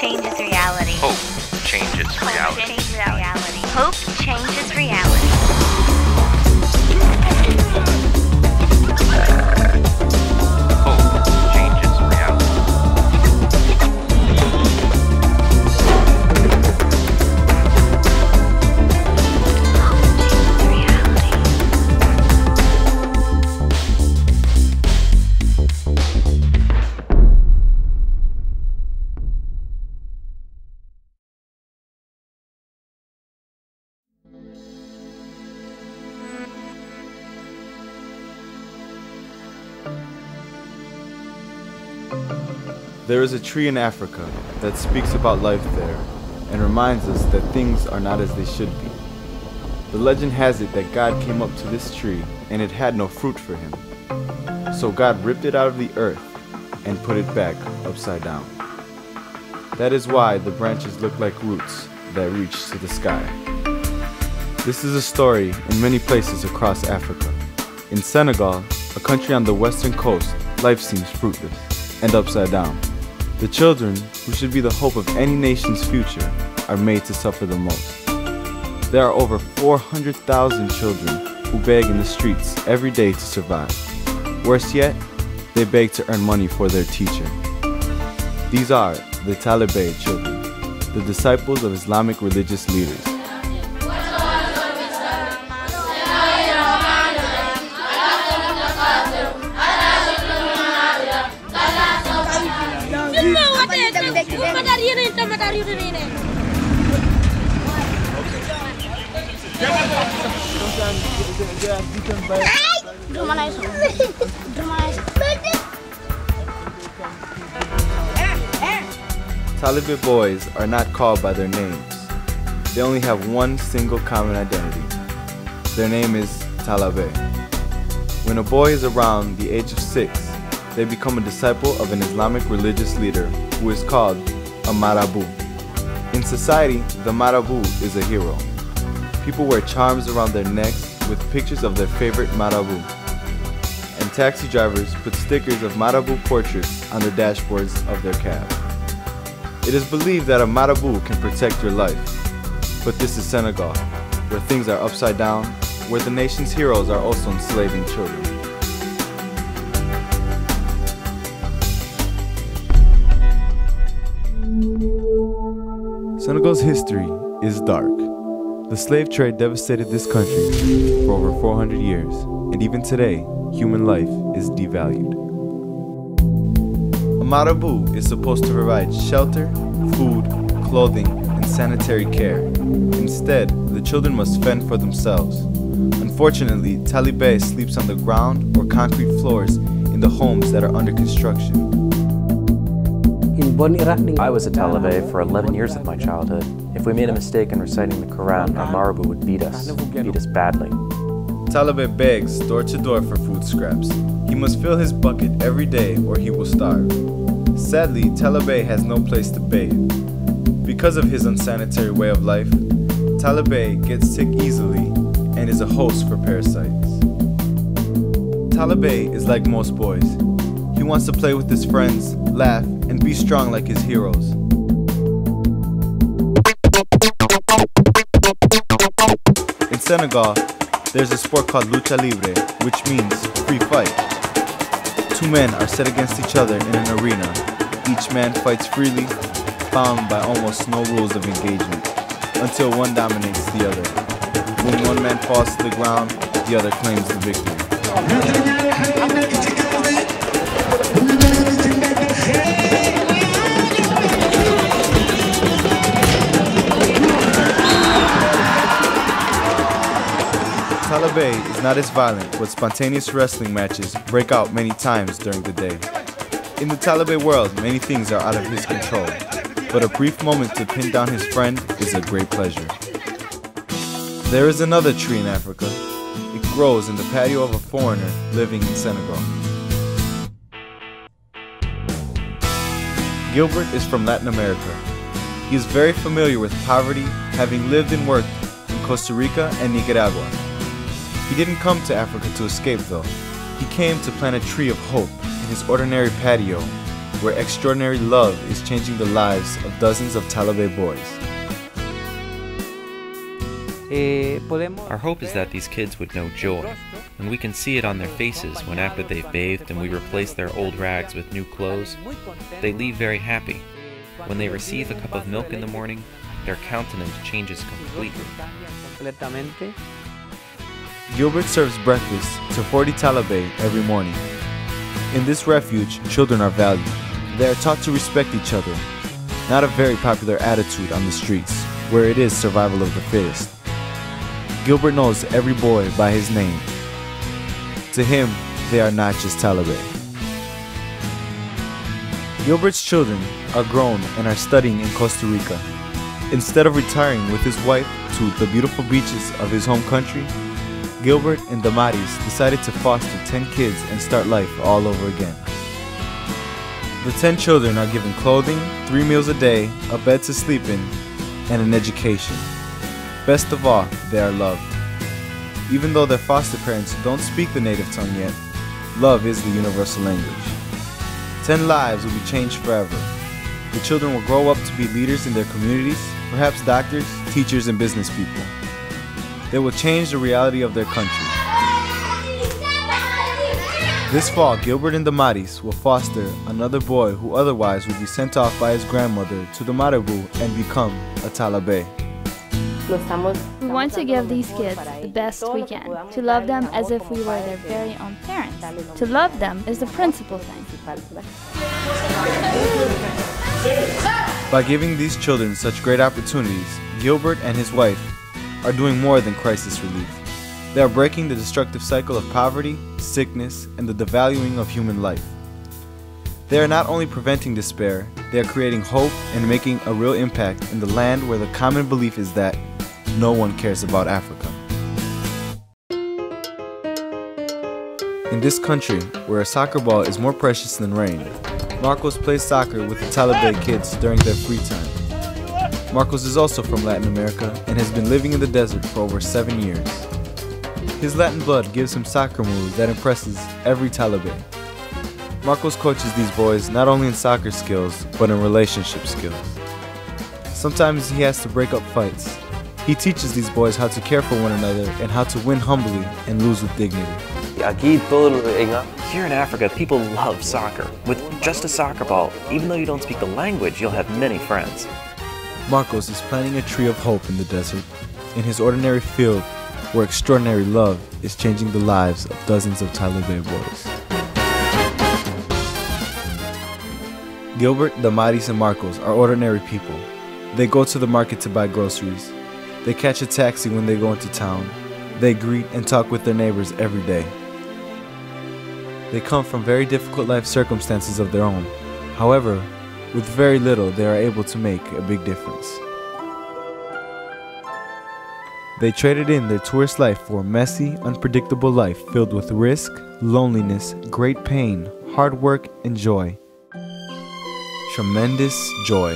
changes reality. Hope changes reality. Changes reality. Hope changes reality. Hope changes reality. There is a tree in Africa that speaks about life there and reminds us that things are not as they should be. The legend has it that God came up to this tree and it had no fruit for him. So God ripped it out of the earth and put it back upside down. That is why the branches look like roots that reach to the sky. This is a story in many places across Africa. In Senegal, a country on the western coast, life seems fruitless and upside down. The children, who should be the hope of any nation's future, are made to suffer the most. There are over 400,000 children who beg in the streets every day to survive. Worse yet, they beg to earn money for their teacher. These are the Talibe children, the disciples of Islamic religious leaders. Talibe boys are not called by their names. They only have one single common identity. Their name is Talibe. When a boy is around the age of 6, they become a disciple of an Islamic religious leader who is called a marabout. In society, the marabout is a hero. People wear charms around their necks with pictures of their favorite marabout. And taxi drivers put stickers of marabout portraits on the dashboards of their cab. It is believed that a marabout can protect your life. But this is Senegal, where things are upside down, where the nation's heroes are also enslaving children. Senegal's history is dark. The slave trade devastated this country for over 400 years, and even today, human life is devalued. A marabout is supposed to provide shelter, food, clothing, and sanitary care. Instead, the children must fend for themselves. Unfortunately, Talibe sleeps on the ground or concrete floors in the homes that are under construction. I was a Talibe for 11 years of my childhood. If we made a mistake in reciting the Quran, our marabout would beat us badly. Talibe begs door to door for food scraps. He must fill his bucket every day or he will starve. Sadly, Talibe has no place to bathe. Because of his unsanitary way of life, Talibe gets sick easily and is a host for parasites. Talibe is like most boys. He wants to play with his friends, laugh, and be strong like his heroes. In Senegal, there's a sport called lucha libre, which means free fight. Two men are set against each other in an arena. Each man fights freely, bound by almost no rules of engagement, until one dominates the other. When one man falls to the ground, the other claims the victory. Talibe is not as violent, but spontaneous wrestling matches break out many times during the day. In the Talibe world, many things are out of his control, but a brief moment to pin down his friend is a great pleasure. There is another tree in Africa. It grows in the patio of a foreigner living in Senegal. Gilbert is from Latin America. He is very familiar with poverty, having lived and worked in Costa Rica and Nicaragua. He didn't come to Africa to escape though. He came to plant a tree of hope in his ordinary patio where extraordinary love is changing the lives of dozens of Talibe boys. Our hope is that these kids would know joy, and we can see it on their faces when after they've bathed and we replace their old rags with new clothes, they leave very happy. When they receive a cup of milk in the morning, their countenance changes completely. Gilbert serves breakfast to 40 Talibe every morning. In this refuge, children are valued. They are taught to respect each other, not a very popular attitude on the streets, where it is survival of the fittest. Gilbert knows every boy by his name. To him, they are not just Talibe. Gilbert's children are grown and are studying in Costa Rica. Instead of retiring with his wife to the beautiful beaches of his home country, Gilbert and Damaris decided to foster 10 kids and start life all over again. The 10 children are given clothing, 3 meals a day, a bed to sleep in, and an education. Best of all, they are loved. Even though their foster parents don't speak the native tongue yet, love is the universal language. 10 lives will be changed forever. The children will grow up to be leaders in their communities, perhaps doctors, teachers, and business people. They will change the reality of their country. This fall, Gilbert and Damaris will foster another boy who otherwise would be sent off by his grandmother to the Marabu and become a Talibe. We want to give these kids the best we can, to love them as if we were their very own parents. To love them is the principal thing. By giving these children such great opportunities, Gilbert and his wife are doing more than crisis relief. They are breaking the destructive cycle of poverty, sickness, and the devaluing of human life. They are not only preventing despair, they are creating hope and making a real impact in the land where the common belief is that no one cares about Africa. In this country, where a soccer ball is more precious than rain, Marcos plays soccer with the Talibe kids during their free time. Marcos is also from Latin America and has been living in the desert for over 7 years. His Latin blood gives him soccer moves that impresses every Talibe. Marcos coaches these boys not only in soccer skills, but in relationship skills. Sometimes he has to break up fights. He teaches these boys how to care for one another and how to win humbly and lose with dignity. Here in Africa, people love soccer. With just a soccer ball, even though you don't speak the language, you'll have many friends. Marcos is planting a tree of hope in the desert, in his ordinary field, where extraordinary love is changing the lives of dozens of Talibe boys. Gilbert, Damaris, and Marcos are ordinary people. They go to the market to buy groceries. They catch a taxi when they go into town. They greet and talk with their neighbors every day. They come from very difficult life circumstances of their own. However, with very little, they are able to make a big difference. They traded in their tourist life for a messy, unpredictable life filled with risk, loneliness, great pain, hard work, and joy. Tremendous joy.